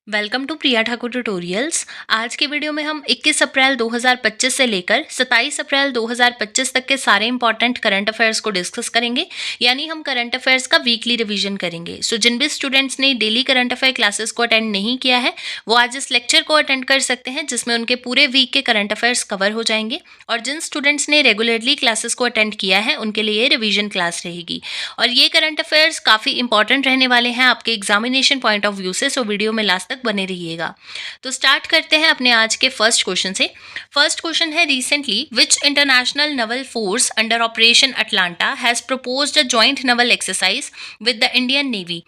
Welcome to Priya Thakur tutorials. आज के video में हम 21 अप्रैल 2025 से लेकर 27 अप्रैल 2025 तक के सारे इंपॉर्टेंट करंट अफेयर्स को डिस्कस करेंगे। यानी हम करंट अफेयर्स का वीकली रिवीजन करेंगे। जिन भी स्टूडेंट्स ने डेली करंट अफेयर क्लासेस को अटेंड नहीं किया है वो आज इस लेक्चर को अटेंड कर सकते हैं, जिसमें उनके पूरे वीक के करंट अफेयर्स कवर हो जाएंगे। और जिन स्टूडेंट्स ने रेगुलरली क्लासेस को अटेंड किया है उनके लिए ये रिविजन क्लास रहेगी। और ये करंट अफेयर्स काफ़ी इंपॉर्टेंट रहने वाले हैं आपके एग्जामिनेशन पॉइंट ऑफ व्यू से, सो वीडियो में लास्ट तक बने रहिएगा। तो स्टार्ट करते हैं अपने आज के फर्स्ट क्वेश्चन से। फर्स्ट क्वेश्चन है, recently which international Naval force under operation Atlanta has proposed a joint Naval exercise with the Indian navy.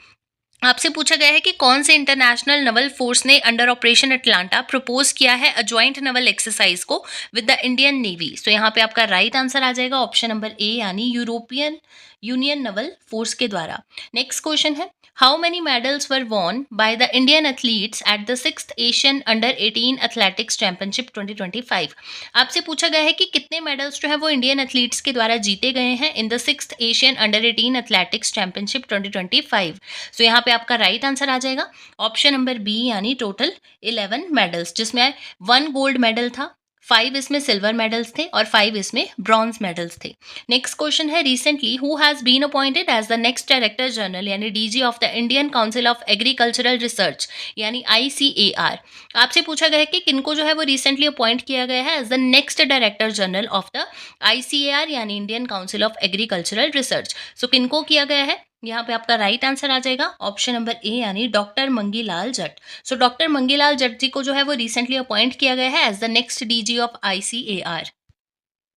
आपसे पूछा गया है कि कौन से इंटरनेशनल नवल फोर्स ने अंडर ऑपरेशन अटलांटा प्रपोज किया है अ जॉइंट नवल एक्सरसाइज को विद द इंडियन नेवी। सो यहाँ पे आपका राइट आंसर आ जाएगा ऑप्शन नंबर ए, यानी यूरोपियन यूनियन नवल फोर्स के द्वारा। नेक्स्ट क्वेश्चन है, how many medals were won by the Indian athletes at the 6th Asian under 18 athletics championship 2025। आपसे पूछा गया है कि कितने मेडल्स जो है वो इंडियन एथलीट्स के द्वारा जीते गए हैं in the 6th Asian under 18 athletics championship 2025। So यहाँ पे आपका राइट आंसर आ जाएगा ऑप्शन नंबर बी, यानी टोटल 11 मेडल्स, जिसमें 1 गोल्ड मेडल था, 5 इसमें सिल्वर मेडल्स थे और 5 इसमें ब्रॉन्ज मेडल्स थे। नेक्स्ट क्वेश्चन है, recently who has been appointed as the next director general यानी DG of the Indian Council of Agricultural Research यानी ICAR। आपसे पूछा गया है कि किनको जो है वो रिसेंटली अपॉइंट किया गया है as the next director general of the ICAR यानी Indian Council of Agricultural Research. So किनको किया गया है, यहाँ पे आपका राइट आंसर आ जाएगा ऑप्शन नंबर ए, यानी doctor Mangilal Jat. So doctor Mangilal Jat ji को जो है वो रिसेंटली अपॉइंट किया गया है as the next DG of ICAR।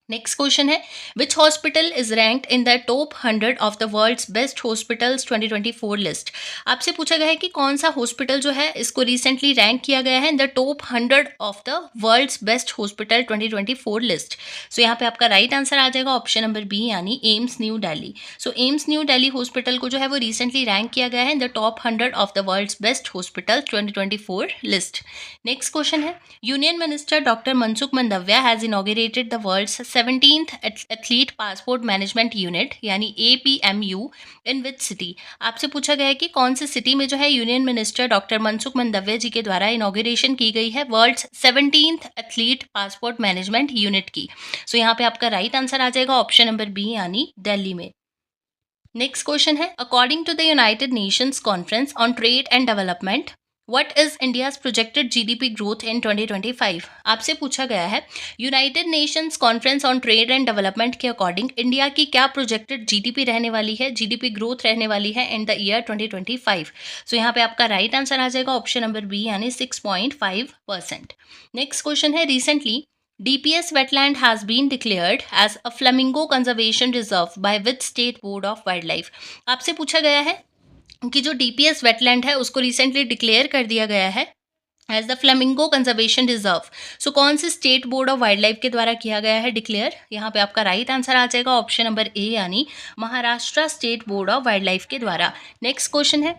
Next question है, which hospital is ranked in the top 100 of the world's best hospitals 2024 list. आपसे पूछा गया है कि कौन सा हॉस्पिटल जो है इसको रिसेंटली रैंक किया गया है in the top 100 of the world's best hospital 2024 list. So यहाँ पे आपका राइट आंसर आ जाएगा ऑप्शन नंबर बी, यानी एम्स न्यू दिल्ली। सो एम्स न्यू दिल्ली हॉस्पिटल को जो है वो रिसेंटली रैंक किया गया है in the top 100 of the world's best hospital 2024 list. Next question है, union minister doctor Mansukh Mandaviya has inaugurated the world's 17th athlete passport management unit यानी APMU इन विच सिटी। आपसे पूछा गया है कि कौन सी सिटी में जो है union minister doctor Mansukh Mandaviya ji के द्वारा इनॉग्रेशन की गई है world's 17th athlete passport management unit की। सो यहाँ पे आपका राइट आंसर आ जाएगा ऑप्शन नंबर बी, यानी दिल्ली में। नेक्स्ट क्वेश्चन है, according to the United Nations Conference on Trade and Development what is India's projected GDP growth in 2025। आपसे पूछा गया है United Nations Conference on Trade and Development के अकॉर्डिंग इंडिया की क्या प्रोजेक्टेड GDP रहने वाली है, GDP ग्रोथ रहने वाली है इन द ईयर 2025। सो यहाँ पे आपका राइट आंसर आ जाएगा ऑप्शन नंबर बी, यानी 6.5%। नेक्स्ट क्वेश्चन है, recently DPS wetland has been declared as a flamingo conservation reserve by which state board of wildlife। आपसे पूछा गया है कि जो DPS wetland है उसको रिसेंटली डिक्लेयर कर दिया गया है as the flamingo conservation reserve. So कौन से state board of wild life के द्वारा किया गया है डिक्लेयर। यहाँ पे आपका राइट आंसर आ जाएगा ऑप्शन नंबर ए, यानी Maharashtra state board of wild life के द्वारा। नेक्स्ट क्वेश्चन है,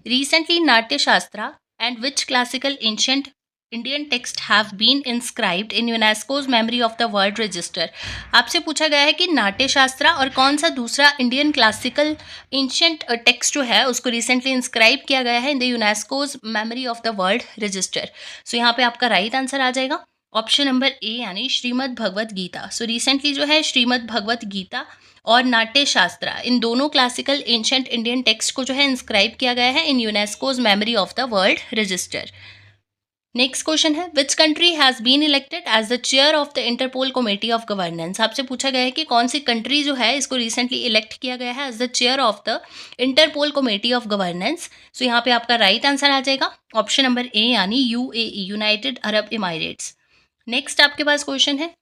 recently Natya Shastra and which classical ancient Indian text have been inscribed in UNESCO's memory of the world register. आपसे पूछा गया है कि नाट्य शास्त्रा और कौन सा दूसरा इंडियन क्लासिकल एंशिएंट टेक्स्ट जो है उसको रिसेंटली इंस्क्राइब किया गया है in the UNESCO's memory of the world register. So यहाँ पे आपका राइट आंसर आ जाएगा ऑप्शन नंबर ए, यानी श्रीमद् भगवत गीता। सो रिसेंटली जो है श्रीमद् भगवत गीता और नाट्य शास्त्रा इन दोनों क्लासिकल एंशिएंट इंडियन टेक्स्ट को जो है इंस्क्राइब किया गया है in UNESCO's memory of the world register. Next question है, which country has been elected as the chair of the Interpol committee of governance. आपसे पूछा गया है कि कौन सी कंट्री जो है इसको रिसेंटली इलेक्ट किया गया है as the chair of the Interpol committee of governance. So यहाँ पे आपका राइट आंसर आ जाएगा ऑप्शन नंबर ए, यानी UAE United Arab Emirates. Next आपके पास क्वेश्चन है,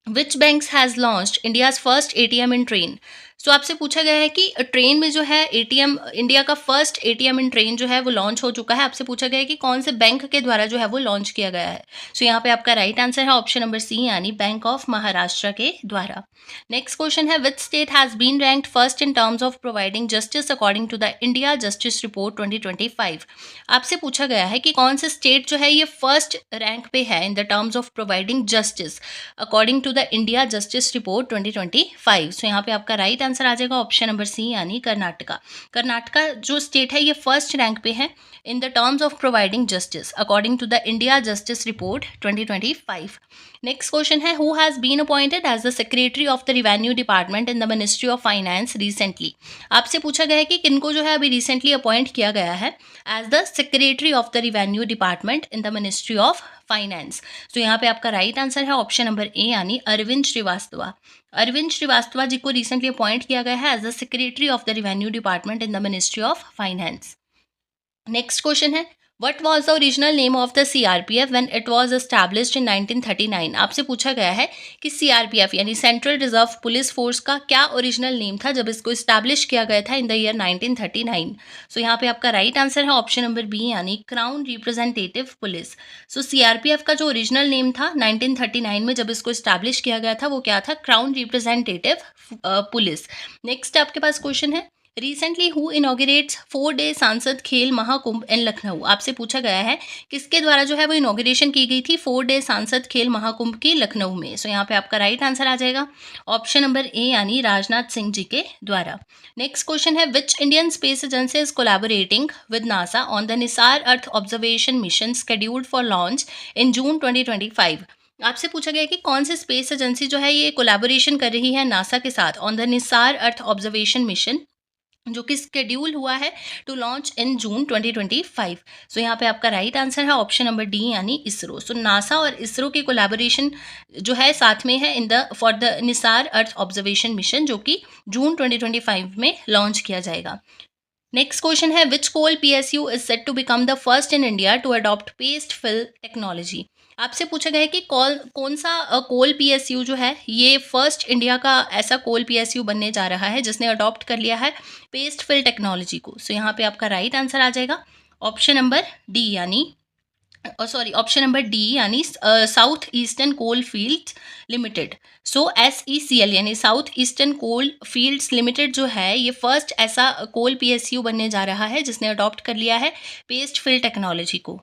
which banks has launched India's first ATM in train. So आपसे पूछा गया है कि ट्रेन में जो है ATM, इंडिया का फर्स्ट ATM इन ट्रेन जो है वो लॉन्च हो चुका है। आपसे पूछा गया है कि कौन से बैंक के द्वारा जो है वो लॉन्च किया गया है। सो यहाँ पे आपका राइट आंसर है ऑप्शन नंबर सी, यानी बैंक ऑफ महाराष्ट्र के द्वारा। नेक्स्ट क्वेश्चन है, which state has been ranked first in terms of providing justice according to the India justice report 2025। आपसे पूछा गया है कि कौन से स्टेट जो है ये फर्स्ट रैंक पे है in the terms of providing justice according to the India justice report 2025। So यहाँ पे आपका राइट आंसर आ जाएगा ऑप्शन नंबर सी यानी कर्नाटका। कर्नाटका जो स्टेट है ये फर्स्ट रैंक पे है in the terms of providing justice according to the India justice report 2025। Next question है who has been appointed as the secretary of the revenue department in the ministry of finance recently. आपसे पूछा गया है कि किनको जो है अभी रिसेंटली अपॉइंट किया गया है as the secretary of the revenue department in the ministry of finance. तो यहाँ पे आपका राइट आंसर है ऑप्शन नंबर ए यानी अरविंद श्रीवास्तवा। अरविंद श्रीवास्तवा जी को रिसेंटली अपॉइंट किया गया है as the secretary of the revenue department in the ministry of finance. Next question है What was the original name of the CRPF when it was established in 1939? आपसे पूछा गया है कि CRPF यानी सेंट्रल रिजर्व पुलिस फोर्स का क्या original name था जब इसको इस्टेब्लिश किया गया था इन द ईयर 1939। सो यहाँ पे आपका राइट आंसर है ऑप्शन नंबर बी यानी क्राउन रिप्रेजेंटेटिव पुलिस। सो CRPF का जो ओरिजिनल नेम था 1939 में जब इसको इस्टेब्लिश किया गया था वो क्या था, क्राउन रिप्रेजेंटेटिव पुलिस। नेक्स्ट आपके पास क्वेश्चन है रिसेंटली हु इनॉग्रेट्स 4 डे सांसद खेल महाकुंभ इन लखनऊ। आपसे पूछा गया है किसके द्वारा जो है वो इनॉग्रेशन की गई थी 4 डे सांसद खेल महाकुंभ की लखनऊ में। सो यहाँ पे आपका राइट आंसर आ जाएगा ऑप्शन नंबर ए यानी राजनाथ सिंह जी के द्वारा। नेक्स्ट क्वेश्चन है which Indian space agency is collaborating with NASA on the NISAR earth observation mission scheduled for launch in June 2025। आपसे पूछा गया कि कौन सी स्पेस एजेंसी जो है ये कोलैबोरेशन कर रही है नासा के साथ on the NISAR earth observation mission जो कि स्केड्यूल हुआ है to launch in June 2025। So यहाँ पे आपका राइट आंसर है ऑप्शन नंबर डी यानी इसरो। सो नासा और इसरो की कोलैबोरेशन जो है साथ में है in the for the NISAR earth observation mission जो कि जून 2025 में लॉन्च किया जाएगा। नेक्स्ट क्वेश्चन है which coal PSU is set to become the first in India to adopt paste fill technology. आपसे पूछा गया है कि कौन सा कोल PSU जो है ये फर्स्ट इंडिया का ऐसा कोल PSU बनने जा रहा है जिसने अडॉप्ट कर लिया है पेस्ट फिल टेक्नोलॉजी को। सो यहाँ पे आपका राइट आंसर आ जाएगा ऑप्शन नंबर डी यानी ऑप्शन नंबर डी यानी साउथ ईस्टर्न कोल फील्ड्स लिमिटेड। सो SECL यानी साउथ ईस्टर्न कोल फील्ड्स लिमिटेड जो है ये फर्स्ट ऐसा कोल PSU बनने जा रहा है जिसने अडॉप्ट कर लिया है पेस्ट फिल टेक्नोलॉजी को।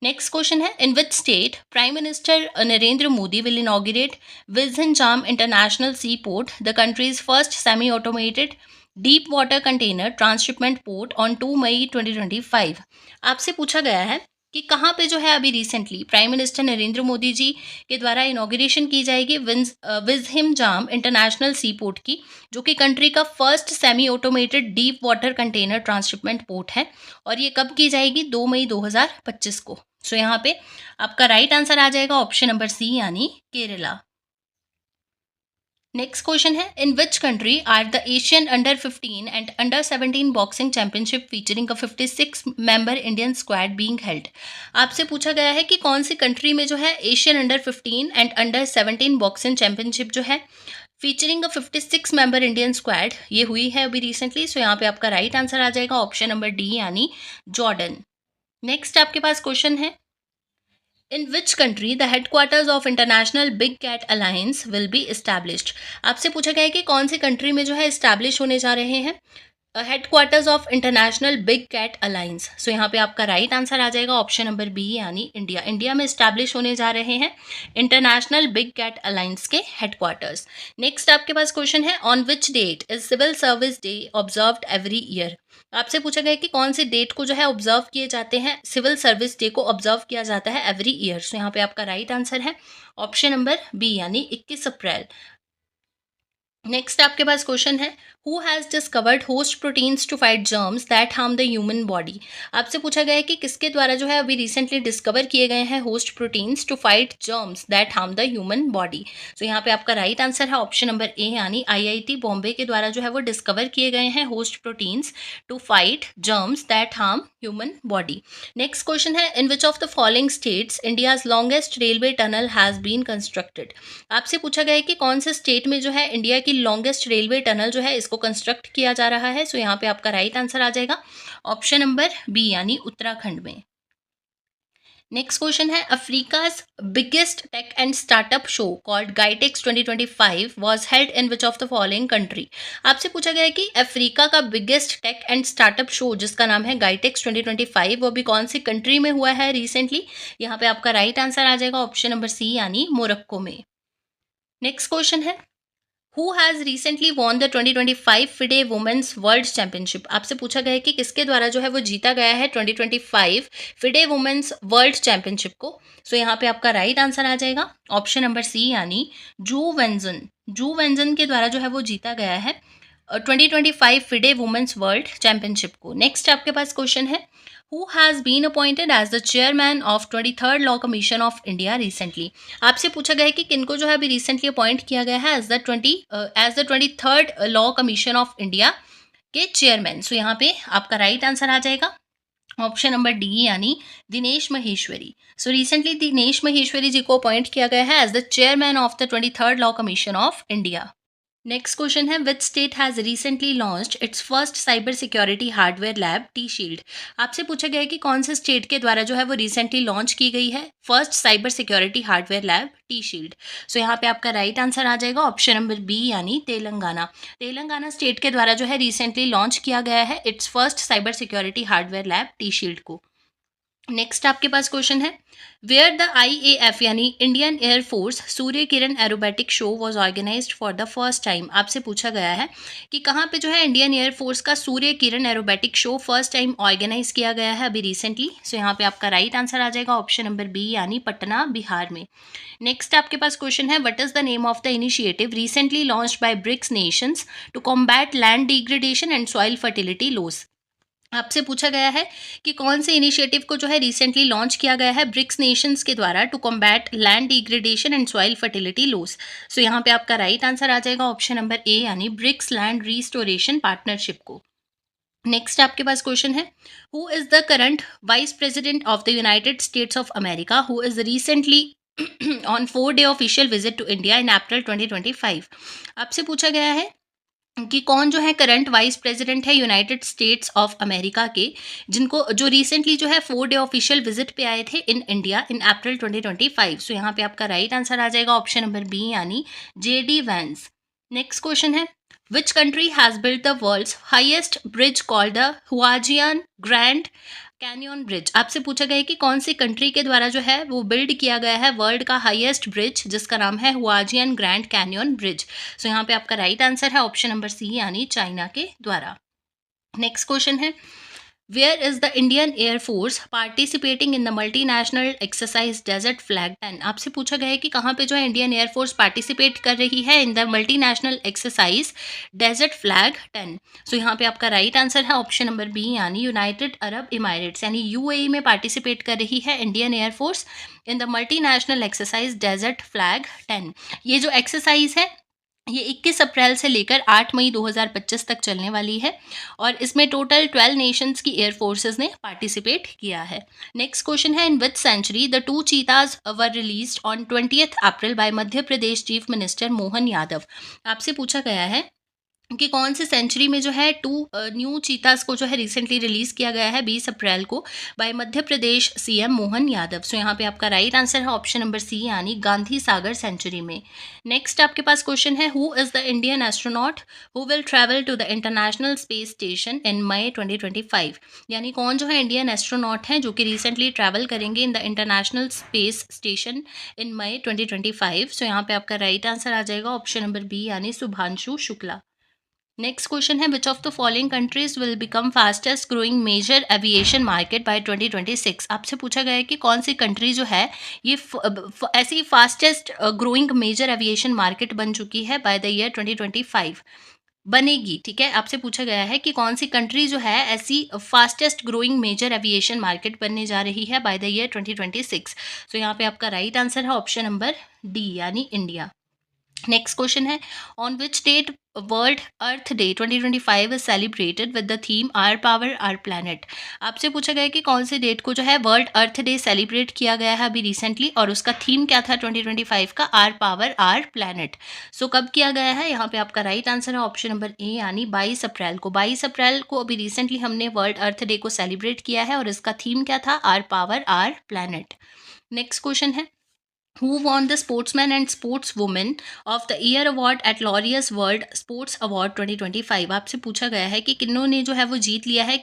नेक्स्ट क्वेश्चन है in which state prime minister Narendra Modi will inaugurate Vizhinjam international sea port the country's first semi automated deep water container transshipment port on 2 May 2025। आपसे पूछा गया है कि कहाँ पे जो है अभी recently prime minister Narendra Modi ji के द्वारा इनॉग्रेशन की जाएगी विजहिमजाम इंटरनेशनल सी पोर्ट की जो कि कंट्री का first semi automated deep water container transshipment port है और ये कब की जाएगी 2 मई 2025 को। सो यहाँ पे आपका राइट आंसर आ जाएगा ऑप्शन नंबर सी यानी केरला। नेक्स्ट क्वेश्चन है in which country are the Asian under 15 and under 17 boxing championship featuring a 56 member Indian squad being held. आपसे पूछा गया है कि कौन सी कंट्री में जो है Asian under 15 and under 17 boxing championship जो है featuring a 56 member Indian squad ये हुई है अभी रिसेंटली। सो यहाँ पे आपका राइट आंसर आ जाएगा ऑप्शन नंबर डी यानी जॉर्डन। नेक्स्ट आपके पास क्वेश्चन है in which country the headquarters of international big cat Alliance will be established. आपसे पूछा गया है कि कौन सी कंट्री में जो है इस्टेब्लिश होने जा रहे हैं headquarters of international big cat alliance. So यहाँ पे आपका राइट आंसर आ जाएगा ऑप्शन नंबर बी यानी इंडिया। इंडिया में इस्टेब्लिश होने जा रहे हैं इंटरनेशनल बिग कैट अलायंस के हेडक्वार्टर्स। नेक्स्ट आपके पास क्वेश्चन है on which date is civil service day observed every year. आपसे पूछा गया है कि कौन सी डेट को जो है ऑब्जर्व किए जाते हैं सिविल सर्विस डे को ऑब्जर्व किया जाता है एवरी ईयर। सो यहाँ पे आपका राइट आंसर है ऑप्शन नंबर बी यानी 21 अप्रैल। नेक्स्ट आपके पास क्वेश्चन है who has discovered host proteins to fight germs that harm the human body. आपसे पूछा गया है कि किसके द्वारा जो है अभी रिसेंटली डिस्कवर किए गए हैं host proteins to fight germs that harm the human body. So यहाँ पे आपका राइट आंसर है ऑप्शन नंबर ए यानी IIT बॉम्बे के द्वारा जो है वो डिस्कवर किए गए हैं host proteins to fight germs that harm human body. Next question है in which of the following states India's longest railway tunnel has been constructed. आपसे पूछा गया है कि कौन से स्टेट में जो है इंडिया की लॉन्गेस्ट रेलवे टनल जो है इसको कंस्ट्रक्ट किया जा रहा है। सो यहाँ पे आपका राइट आंसर आ जाएगा ऑप्शन नंबर बी यानी उत्तराखंड में। नेक्स्ट क्वेश्चन है Africa's biggest tech and startup show called GITEX 2025 was held in which of the following country. आपसे पूछा गया है कि अफ्रीका का biggest tech and startup show जिसका नाम है गाइटेक्स 2025 वो भी कौन सी कंट्री में हुआ है रिसेंटली। यहाँ पे आपका राइट आंसर आ जाएगा ऑप्शन नंबर सी यानी मोरक्को में। नेक्स्ट क्वेश्चन है who has recently won the 2025 FIDE women's world championship. आपसे पूछा गया है कि किसके द्वारा जो है वो जीता गया है 2025 फिडे वुमेन्स वर्ल्ड चैंपियनशिप को। सो यहाँ पे आपका राइट आंसर आ जाएगा ऑप्शन नंबर सी यानी जू वेंजन। जू वेंजन के द्वारा जो है वो जीता गया है 2025 फिडे वुमेन्स वर्ल्ड चैंपियनशिप को। नेक्स्ट आपके पास क्वेश्चन है who has been appointed as the chairman of 23rd law commission of India recently. आपसे पूछा गया है कि किनको जो है अभी रिसेंटली अपॉइंट किया गया है as the 23rd law commission of India के चेयरमैन। सो यहाँ पे आपका राइट आंसर आ जाएगा ऑप्शन नंबर डी यानी दिनेश महेश्वरी। सो रिसेंटली दिनेश महेश्वरी जी को अपॉइंट किया गया है as the chairman of the 23rd law commission of India. Next question है which state has recently launched its first cyber security hardware lab T shield. आपसे पूछा गया है कि कौन से स्टेट के द्वारा जो है वो रिसेंटली लॉन्च की गई है first cyber security hardware lab T shield. So यहाँ पे आपका राइट आंसर आ जाएगा ऑप्शन नंबर बी यानी तेलंगाना। तेलंगाना स्टेट के द्वारा जो है रिसेंटली लॉन्च किया गया है its first cyber security hardware lab T shield को। नेक्स्ट आपके पास क्वेश्चन है वेयर द IAF यानी Indian air force Surya Kiran aerobatic show was organised for the first time. आपसे पूछा गया है कि कहाँ पे जो है इंडियन एयरफोर्स का Surya Kiran aerobatic show first time organise किया गया है अभी रिसेंटली। सो यहाँ पे आपका राइट आंसर आ जाएगा ऑप्शन नंबर बी यानी पटना बिहार में। नेक्स्ट आपके पास क्वेश्चन है what is the name of the initiative recently launched by BRICS nations to combat land degradation and soil fertility loss. आपसे पूछा गया है कि कौन से इनिशिएटिव को जो है रिसेंटली लॉन्च किया गया है ब्रिक्स नेशंस के द्वारा to combat land degradation and soil fertility loss. So यहाँ पे आपका राइट आंसर आ जाएगा ऑप्शन नंबर ए यानी ब्रिक्स लैंड रिस्टोरेशन पार्टनरशिप को। नेक्स्ट आपके पास क्वेश्चन है who is the current vice president of the United States of America who is recently on 4-day official visit to India in April 2025। आपसे पूछा गया है कि कौन जो है करंट वाइस प्रेसिडेंट है यूनाइटेड स्टेट्स ऑफ अमेरिका के जिनको जो रिसेंटली जो है 4-day ऑफिशियल विजिट पे आए थे in India in April 2025। So यहाँ पे आपका राइट आंसर आ जाएगा ऑप्शन नंबर बी यानी JD वैंस। नेक्स्ट क्वेश्चन है which country has built the world's highest bridge called the Huajiang grand canyon bridge. आपसे पूछा गया है कि कौन सी कंट्री के द्वारा जो है वो बिल्ड किया गया है वर्ल्ड का हाईएस्ट ब्रिज जिसका नाम है Huajiang grand canyon bridge. So यहाँ पे आपका राइट आंसर है ऑप्शन नंबर सी यानी चाइना के द्वारा। नेक्स्ट क्वेश्चन है where is the Indian air force participating in the multinational exercise desert flag 10। आपसे पूछा गया है कि कहाँ पे जो है इंडियन एयरफोर्स पार्टिसिपेट कर रही है in the multinational exercise desert flag 10। So यहाँ पे आपका राइट आंसर है ऑप्शन नंबर बी यानी यूनाइटेड अरब इमारेट्स यानी UAE में पार्टिसिपेट कर रही है Indian air force in the multinational exercise desert flag 10। ये जो एक्सरसाइज है ये 21 अप्रैल से लेकर 8 मई 2025 तक चलने वाली है और इसमें टोटल 12 नेशंस की एयर फोर्सेस ने पार्टिसिपेट किया है। नेक्स्ट क्वेश्चन है in which sanctuary the 2 cheetahs were released on 20th April by Madhya Pradesh chief minister Mohan Yadav. आपसे पूछा गया है कि कौन से सेंचुरी में जो है 2 न्यू चीतास को जो है रिसेंटली रिलीज किया गया है 20 अप्रैल को by Madhya Pradesh CM Mohan Yadav. So यहाँ पे आपका राइट आंसर है ऑप्शन नंबर सी यानी गांधी सागर सेंचुरी में। नेक्स्ट आपके पास क्वेश्चन है who is the Indian astronaut who will travel to the international space station in May 2025। यानी कौन जो है इंडियन एस्ट्रोनॉट हैं जो कि रिसेंटली ट्रैवल करेंगे in the international space station in May 2025। So यहाँ पे आपका राइट आंसर आ जाएगा ऑप्शन नंबर बी यानी शुभांशु शुक्ला। नेक्स्ट क्वेश्चन है which of the following countries will become fastest growing major aviation market by 2026। आपसे पूछा गया है कि कौन सी कंट्री जो है ये ऐसी fastest growing major aviation market बन चुकी है बाय द ईयर 2025 बनेगी। ठीक है, आपसे पूछा गया है कि कौन सी कंट्री जो है ऐसी fastest growing major aviation market बनने जा रही है बाय द ईयर 2026। सो यहाँ पे आपका राइट आंसर है ऑप्शन नंबर डी यानी इंडिया। नेक्स्ट क्वेश्चन है on which date world earth day 2025 is celebrated with the theme our power our planet. आपसे पूछा गया है कि कौन से डेट को जो है वर्ल्ड अर्थ डे सेलिब्रेट किया गया है अभी रिसेंटली और उसका थीम क्या था 2025 का आर पावर आर प्लैनेट। सो कब किया गया है यहाँ पे आपका राइट आंसर है ऑप्शन नंबर ए यानी 22 अप्रैल को। 22 अप्रैल को अभी रिसेंटली हमने वर्ल्ड अर्थ डे को सेलिब्रेट किया है और इसका थीम क्या था our power our planet. Next question है Who won the Sportsman and Sportswoman of the Year Award at Laureus World Sports Award 2025? आपसे पूछा गया है कि किन्होंने जो है वो जीत लिया है,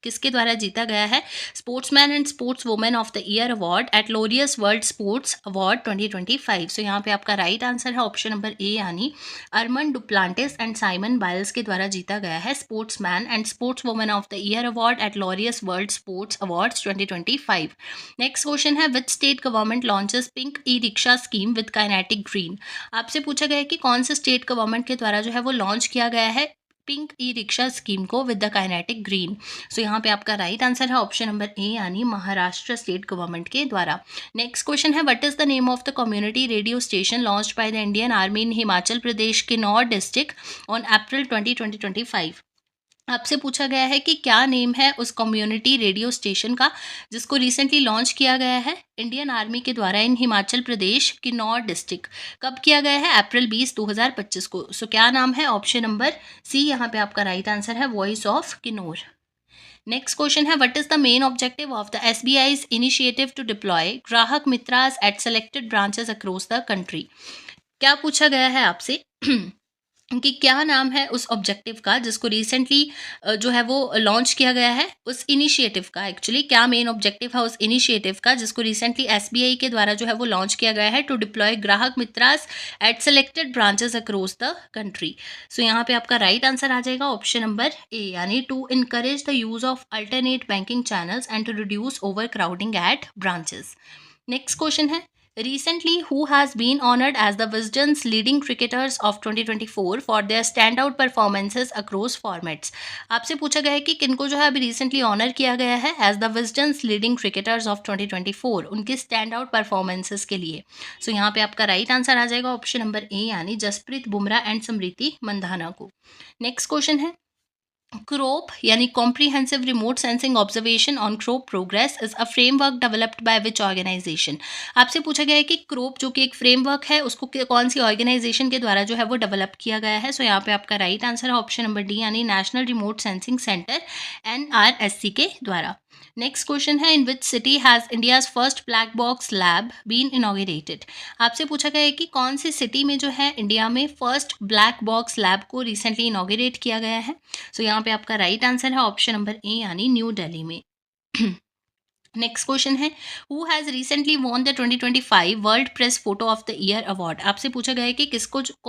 किसके द्वारा जीता गया है sportsman and sports women of the year award at Laureus world sports award 2025। So यहाँ पे आपका राइट आंसर है ऑप्शन नंबर ए, यानी Armand Duplantis and Simone Biles के द्वारा जीता गया है sportsman and sports women of the year award at Laureus world sports awards 2025। Next question है, which state government launches pink e rickshaw scheme with kinetic green? आपसे पूछा गया है कि कौन से स्टेट गवर्नमेंट के द्वारा जो है वो लॉन्च किया गया है पिंक ई रिक्शा स्कीम को with the kinetic green? So यहाँ पे आपका राइट आंसर है ऑप्शन नंबर ए, यानी महाराष्ट्र स्टेट गवर्नमेंट के द्वारा। नेक्स्ट क्वेश्चन है, what is the name of the community radio station launched by the Indian army in Himachal Pradesh के किन्नौर डिस्ट्रिक्ट ऑन अप्रैल 2025? आपसे पूछा गया है कि क्या नेम है उस कम्युनिटी रेडियो स्टेशन का जिसको रिसेंटली लॉन्च किया गया है इंडियन आर्मी के द्वारा इन हिमाचल प्रदेश किन्नौर डिस्ट्रिक्ट। कब किया गया है? अप्रैल 20, 2025 को। सो क्या नाम है? ऑप्शन नंबर सी यहाँ पे आपका राइट आंसर है, voice of Kinnaur. Next question है, what is the main objective of the SBI's initiative to deploy Grahak Mitras at selected branches across the country? क्या पूछा गया है आपसे कि क्या नाम है उस ऑब्जेक्टिव का जिसको रिसेंटली जो है वो लॉन्च किया गया है, उस इनिशिएटिव का एक्चुअली क्या मेन ऑब्जेक्टिव है उस इनिशिएटिव का जिसको रिसेंटली एसबीआई के द्वारा जो है वो लॉन्च किया गया है, to deploy Grahak Mitras at selected branches across the country. So यहाँ पे आपका राइट आंसर आ जाएगा ऑप्शन नंबर ए, यानी to encourage the use of alternate banking channels and to reduce overcrowding at branches. Next question है, recently who has been honored as the Wisden's leading cricketers of 2024 for their standout performances across formats? आपसे पूछा गया है कि किनको जो है अभी रिसेंटली ऑनर किया गया है as the Wisden's leading cricketers of 2024 उनके स्टैंड आउट परफॉर्मेंसेस के लिए। सो यहाँ पे आपका राइट आंसर आ जाएगा ऑप्शन नंबर ए, यानी जसप्रीत बुमराह एंड स्मृति मंधाना को। नेक्स्ट क्वेश्चन है, CROP यानी comprehensive remote sensing observation on crop progress is a framework developed by which organisation? आपसे पूछा गया है कि क्रोप जो कि एक फ्रेमवर्क है उसको कौन सी ऑर्गेनाइजेशन के द्वारा जो है वो डेवलप किया गया है? सो यहाँ पे आपका राइट आंसर है ऑप्शन नंबर डी, यानी national remote sensing centre NRSC के द्वारा। नेक्स्ट क्वेश्चन है, in which city has India's first black box lab been inaugurated? आपसे पूछा गया है कि कौन सी सिटी में जो है इंडिया में फर्स्ट ब्लैक बॉक्स लैब को रिसेंटली इनॉग्रेट किया गया है? सो यहाँ पे आपका राइट आंसर है ऑप्शन नंबर ए, यानी न्यू दिल्ली में। नेक्स्ट क्वेश्चन है, who has recently won the 2025 world press photo of the year award? आपसे पूछा गया है कि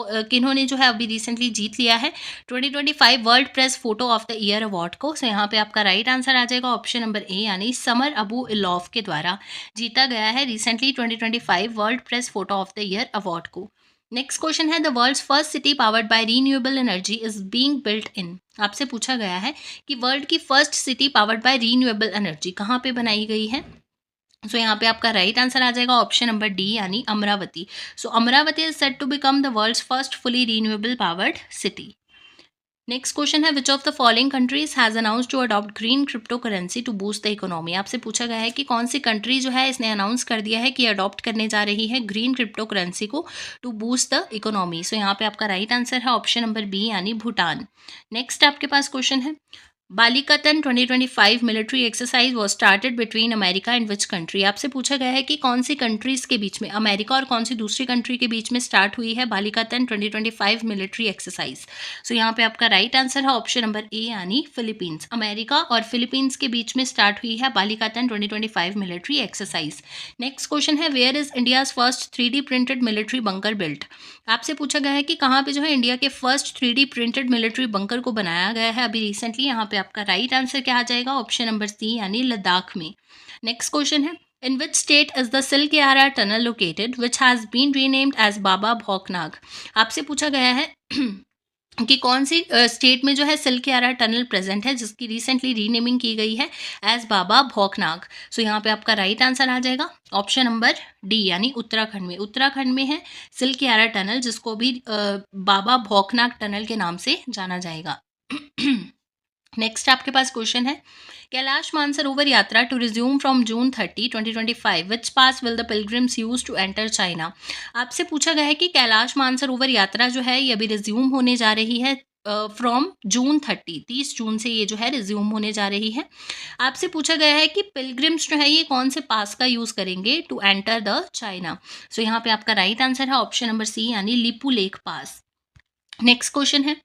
किन्होंने जो है अभी रिसेंटली जीत लिया है 2025 world press photo of the year award को? सो यहाँ पे आपका राइट आंसर आ जाएगा ऑप्शन नंबर ए, यानी समर अबू इलॉफ के द्वारा जीता गया है recently 2025 world press photo of the year award को। नेक्स्ट क्वेश्चन है, the world's first city powered by renewable energy is being built in? आपसे पूछा गया है कि वर्ल्ड की first city powered by renewable energy कहाँ पे बनाई गई है? सो यहाँ पे आपका राइट आंसर आ जाएगा ऑप्शन नंबर डी, यानी Amaravati. So Amaravati is set to become the world's first fully renewable powered city. Next question है, which of the following countries has announce to adopt green crypto currency to boost the economy? आपसे पूछा गया है कि कौन सी country जो है इसने अनाउंस कर दिया है कि अडॉप्ट करने जा रही है ग्रीन क्रिप्टो करेंसी को टू बूस्ट द इकोनॉमी। सो यहाँ पे आपका राइट आंसर है ऑप्शन नंबर बी, यानी भूटान। नेक्स्ट आपके पास क्वेश्चन है, Balikatan 2025 military exercise was started between America and which country? आपसे पूछा गया है कि कौन सी कंट्रीज़ के बीच में, अमेरिका और कौन सी दूसरी कंट्री के बीच में स्टार्ट हुई है बालिकातन 2025 मिलिट्री एक्सरसाइज? सो यहाँ पे आपका राइट आंसर है ऑप्शन नंबर ए, यानी फिलीपींस। अमेरिका और फिलीपींस के बीच में स्टार्ट हुई है Balikatan 2025 military exercise. Next question है, where is India's first 3D printed military bunker built? आपसे पूछा गया है कि कहाँ पे जो है इंडिया के first 3D printed military bunker को बनाया गया है अभी रिसेंटली? यहाँ पे आपका राइट आंसर क्या आ जाएगा? ऑप्शन नंबर सी, यानी लद्दाख में। नेक्स्ट क्वेश्चन है, in which state is the Silkyara tunnel located which has been renamed as Baba Bhaukhnag? आपसे पूछा गया है कि कौन सी स्टेट में जो है सिल्कियारा टनल प्रेजेंट है जिसकी रिसेंटली रीनेमिंग की गई है एज बाबा भौकनाग? सो यहाँ पे आपका राइट आंसर आ जाएगा ऑप्शन नंबर डी, यानी उत्तराखंड में। उत्तराखंड में है सिल्कियारा टनल जिसको भी बाबा भौकनाग टनल के नाम से जाना जाएगा। नेक्स्ट आपके पास क्वेश्चन है, Kailash Mansarovar Yatra to resume from June 30, 2025 which pass will the pilgrims use to enter China? आपसे पूछा गया है कि कैलाश मानसरोवर यात्रा जो है ये अभी रिज्यूम होने जा रही है फ्रॉम जून 30 जून से ये जो है रिज्यूम होने जा रही है। आपसे पूछा गया है कि पिलग्रिम्स जो है ये कौन से पास का यूज़ करेंगे टू एंटर द चाइना। सो यहाँ पे आपका राइट आंसर है ऑप्शन नंबर सी यानी लिपू लेक पास। नेक्स्ट क्वेश्चन है,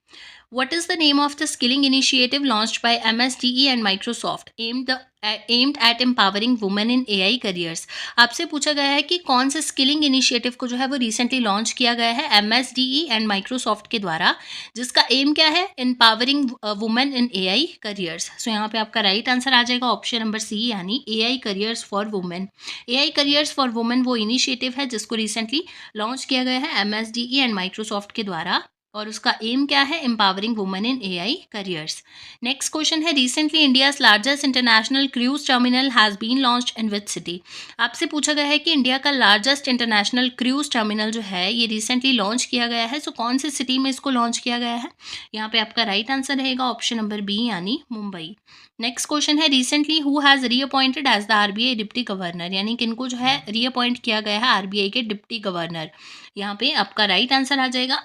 what is the name of the skilling initiative launched by MSDE and Microsoft aimed at empowering women in AI careers? आपसे पूछा गया है कि कौन से स्किलिंग इनिशिएटिव को जो है वो रिसेंटली लॉन्च किया गया है MSDE एंड माइक्रोसॉफ्ट के द्वारा, जिसका एम क्या है, empowering women in AI careers. So यहाँ पे आपका राइट आंसर आ जाएगा ऑप्शन नंबर सी यानी AI careers for women. AI careers for women वो इनिशिएटिव है जिसको रिसेंटली लॉन्च किया गया है MSDE एंड माइक्रोसॉफ्ट के द्वारा, और उसका एम क्या है, empowering women in AI careers. Next question है, recently India's largest international cruise terminal has been launched in which city. आपसे पूछा गया है कि इंडिया का लार्जेस्ट इंटरनेशनल क्रूज टर्मिनल जो है ये रिसेंटली लॉन्च किया गया है, सो कौन सी सिटी में इसको लॉन्च किया गया है। यहाँ पे आपका राइट आंसर रहेगा ऑप्शन नंबर बी यानी मुंबई। नेक्स्ट क्वेश्चन है, recently who has reappointed as the RBI deputy governor, यानी किनको जो है रीअपॉइंट किया गया है आरबीआई के डिप्टी गवर्नर। यहाँ पे आपका राइट आंसर आ जाएगा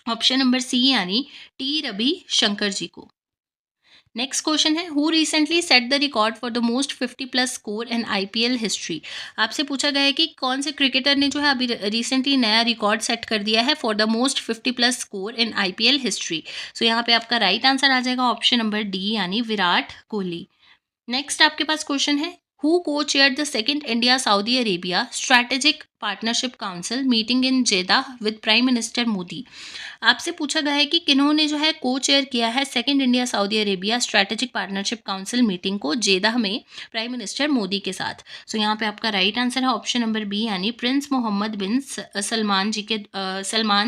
ऑप्शन नंबर सी यानी टी रवि शंकर जी को। नेक्स्ट क्वेश्चन है, who recently set the record for the most 50+ score in IPL history. आपसे पूछा गया है कि कौन से क्रिकेटर ने जो है अभी रिसेंटली नया रिकॉर्ड सेट कर दिया है for the most 50+ score in IPL history. So यहाँ पे आपका राइट आंसर आ जाएगा ऑप्शन नंबर डी यानी विराट कोहली। नेक्स्ट आपके पास क्वेश्चन है, who co chair the second India Saudi Arabia strategic partnership council meeting in जेदा विद प्राइम मिनिस्टर मोदी। आपसे पूछा गया है कि किन्होंने जो है को चेयर किया है second India Saudi Arabia strategic partnership council meeting को जेदा में प्राइम मिनिस्टर मोदी के साथ। सो यहाँ पे आपका राइट आंसर है ऑप्शन नंबर बी यानी प्रिंस मोहम्मद बिन सलमान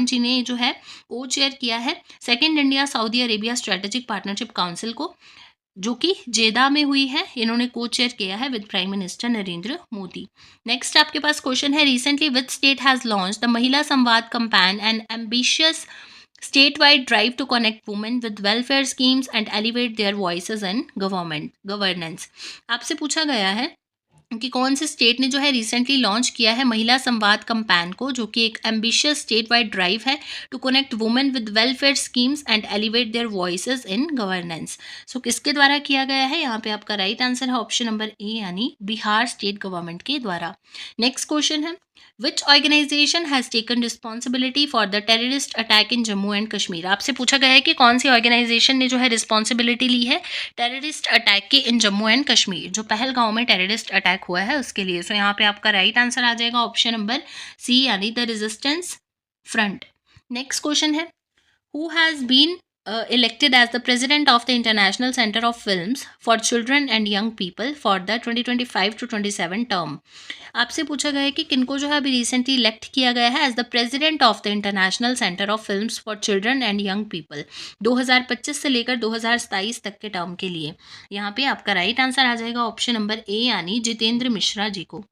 जी ने जो है को चेयर किया है second India Saudi Arabia strategic partnership council को, जो कि जेदा में हुई है। इन्होंने को चेयर किया है with prime minister Narendra Modi. Next आपके पास क्वेश्चन है, recently which state has launch the महिला संवाद campaign and ambitious statewide drive to connect women with welfare schemes and elevate their voices in governance। आपसे पूछा गया है कि कौन से स्टेट ने जो है रिसेंटली लॉन्च किया है महिला संवाद कैंपेन को, जो कि एक एम्बिशियस स्टेट वाइड ड्राइव है to connect women with welfare schemes and elevate their voices in governance. So किसके द्वारा किया गया है, यहाँ पे आपका राइट आंसर है ऑप्शन नंबर ए यानी बिहार स्टेट गवर्नमेंट के द्वारा। नेक्स्ट क्वेश्चन है, which organisation has taken responsibility for the terrorist attack in Jammu and Kashmir. आपसे पूछा गया है कि कौन सी ऑर्गेनाइजेशन ने जो है रिस्पॉन्सिबिलिटी ली है टेररिस्ट अटैक की इन जम्मू एंड कश्मीर, जो पहलगांव में टेररिस्ट अटैक हुआ है उसके लिए। सो यहाँ पे आपका राइट आंसर आ जाएगा ऑप्शन नंबर सी यानी the resistance front. Next question है, who has been elected as the president of the International Center of Films for Children and Young People for the 2025 to 27 term। आपसे पूछा गया है कि किनको जो है अभी रिसेंटली इलेक्ट किया गया है as the president of the international centre of films for children and young people 2025 से लेकर 2027 तक के टर्म के लिए। यहाँ पे आपका राइट आंसर आ जाएगा ऑप्शन नंबर ए यानी जितेंद्र मिश्रा जी को।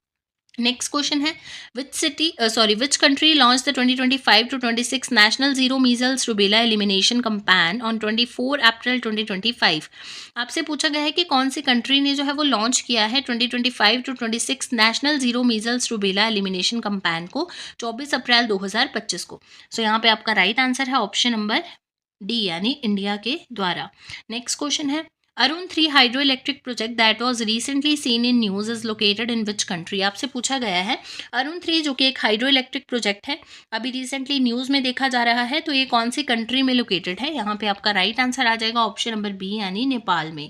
नेक्स्ट क्वेश्चन है, which country launch the 2025 to 26 national zero measles rubella elimination campaign on 24 अप्रैल 2025। आपसे पूछा गया है कि कौन सी कंट्री ने जो है वो लॉन्च किया है 2025 to 26 national zero measles rubella elimination campaign को 24 अप्रैल 2025 को। सो यहाँ पे आपका राइट आंसर है ऑप्शन नंबर डी यानी इंडिया के द्वारा। नेक्स्ट क्वेश्चन है, Arun 3 hydro electric project that was recently seen in news is located in which country. आपसे पूछा गया है अरुण 3 जो कि एक हाइड्रो इलेक्ट्रिक प्रोजेक्ट है अभी रिसेंटली न्यूज़ में देखा जा रहा है, तो ये कौन सी कंट्री में लोकेटेड है। यहाँ पे आपका राइट आंसर आ जाएगा ऑप्शन नंबर बी यानी नेपाल में।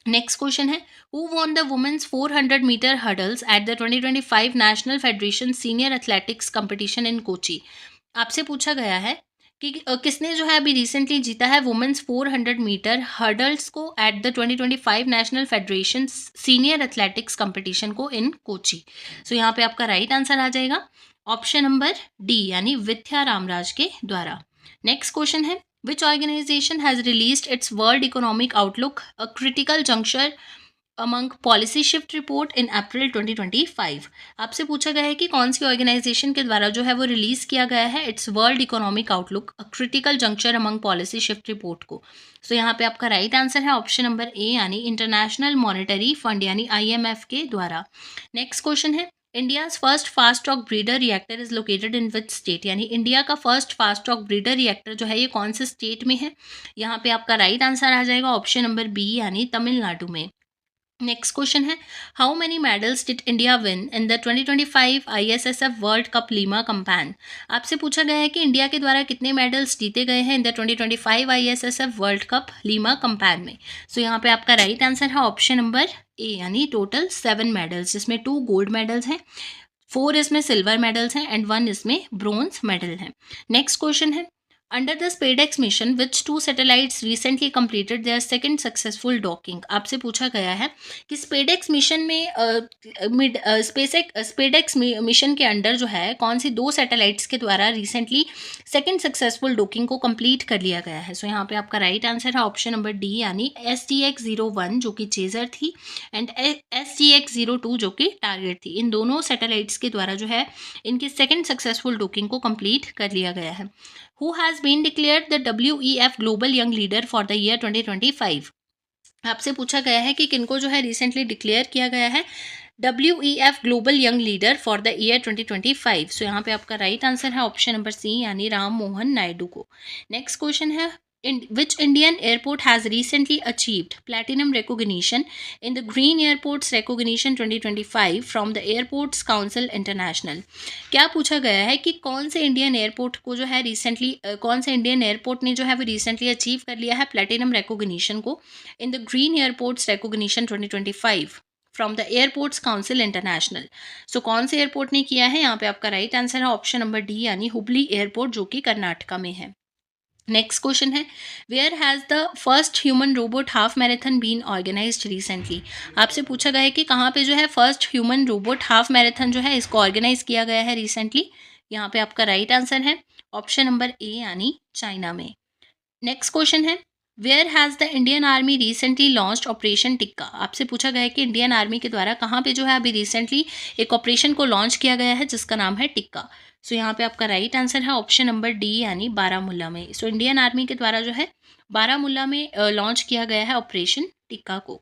नेक्स्ट क्वेश्चन है, who won the women's 400 metre hurdles at the 2025 national federation senior athletics competition in Kochi. आपसे पूछा गया है कि किसने जो है अभी रिसेंटली जीता है वुमेन्स 400 मीटर हर्डल्स को eight the 2025 national federation senior athletics competition को इन कोची। सो यहाँ पे आपका राइट आंसर आ जाएगा ऑप्शन नंबर डी यानी विद्या रामराज के द्वारा। नेक्स्ट क्वेश्चन है, which organisation has released its world economic outlook a critical junction among policy shift report in April 2025। आपसे पूछा गया है कि कौन सी ऑर्गेनाइजेशन के द्वारा जो है वो रिलीज किया गया है it's world economic outlook a critical juncture among policy shift report को। सो यहाँ पे आपका राइट आंसर है ऑप्शन नंबर ए यानी इंटरनेशनल मॉनेटरी फंड यानी IMF के द्वारा। नेक्स्ट क्वेश्चन है, India's first fast talk breeder reactor is located in which state, यानी इंडिया का first fast talk breeder reactor जो है ये कौन से स्टेट में है। यहाँ पे आपका राइट आंसर आ जाएगा ऑप्शन नंबर बी यानी तमिलनाडु में। नेक्स्ट क्वेश्चन है, how many medals did India win in the 2025 ISSF world cup Lima campaign. आपसे पूछा गया है कि इंडिया के द्वारा कितने मेडल्स जीते गए हैं in the 2025 ISSF world cup Lima campaign में। सो यहाँ पे आपका राइट आंसर है ऑप्शन नंबर ए यानी टोटल 7 मेडल्स, जिसमें 2 गोल्ड मेडल्स हैं, 4 इसमें सिल्वर मेडल्स हैं एंड 1 इसमें ब्रोंज मेडल है। नेक्स्ट क्वेश्चन है, under the SpaDeX mission which 2 satellites recently completed their second successful docking. आपसे पूछा गया है कि स्पेडेक्स मिशन में स्पेडेक्स मिशन के अंडर जो है कौन सी 2 सैटेलाइट्स के द्वारा रिसेंटली सेकंड सक्सेसफुल डॉकिंग को कंप्लीट कर लिया गया है। सो यहाँ पे आपका राइट आंसर है ऑप्शन नंबर डी यानी STX-01 जो कि चेजर थी एंड STX-02 जो कि टारगेट थी। इन दोनों सैटेलाइट्स के द्वारा जो है इनकी सेकंड सक्सेसफुल डॉकिंग को कंप्लीट कर लिया गया है। Who has been declared the WEF Global Young Leader for the year 2025। आपसे पूछा गया है कि किनको जो है रिसेंटली डिक्लेयर किया गया है WEF global young leader for the year 2025। So यहाँ पे आपका राइट आंसर है ऑप्शन नंबर सी यानी राम मोहन नायडू को। नेक्स्ट क्वेश्चन है, which Indian airport has recently achieved platinum recognition in the Green Airports Recognition 2025 from the Airports Council International। क्या पूछा गया है कि कौन से इंडियन एयरपोर्ट को जो है रिसेंटली कौन से इंडियन एयरपोर्ट ने जो है वो रिसेंटली अचीव कर लिया है प्लेटिनम रिकॉग्निशन को in the green airports recognition 2025 from the airports council international. So कौन से एयरपोर्ट ने किया है, यहाँ पे आपका राइट आंसर है ऑप्शन नंबर डी यानी हुबली एयरपोर्ट जो कि कर्नाटका में है। नेक्स्ट क्वेश्चन है, where has the first human robot half marathon been organised recently. आपसे पूछा गया है कि कहाँ पे जो है first human robot half marathon जो है इसको ऑर्गेनाइज किया गया है रिसेंटली। यहाँ पे आपका राइट आंसर है ऑप्शन नंबर ए यानी चाइना में। नेक्स्ट क्वेश्चन है, where has the Indian army recently launched operation Tikka. आपसे पूछा गया है कि इंडियन आर्मी के द्वारा कहाँ पे जो है अभी रिसेंटली एक ऑपरेशन को लॉन्च किया गया है जिसका नाम है टिक्का। सो यहाँ पे आपका राइट आंसर है ऑप्शन नंबर डी यानी बारामूला में। सो इंडियन आर्मी के द्वारा जो है बारामूला में लॉन्च किया गया है ऑपरेशन टिक्का को।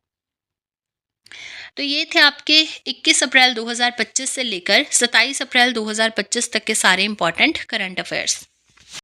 तो ये थे आपके 21 अप्रैल 2025 से लेकर 27 अप्रैल 2025 तक के सारे इंपॉर्टेंट करंट अफेयर्स।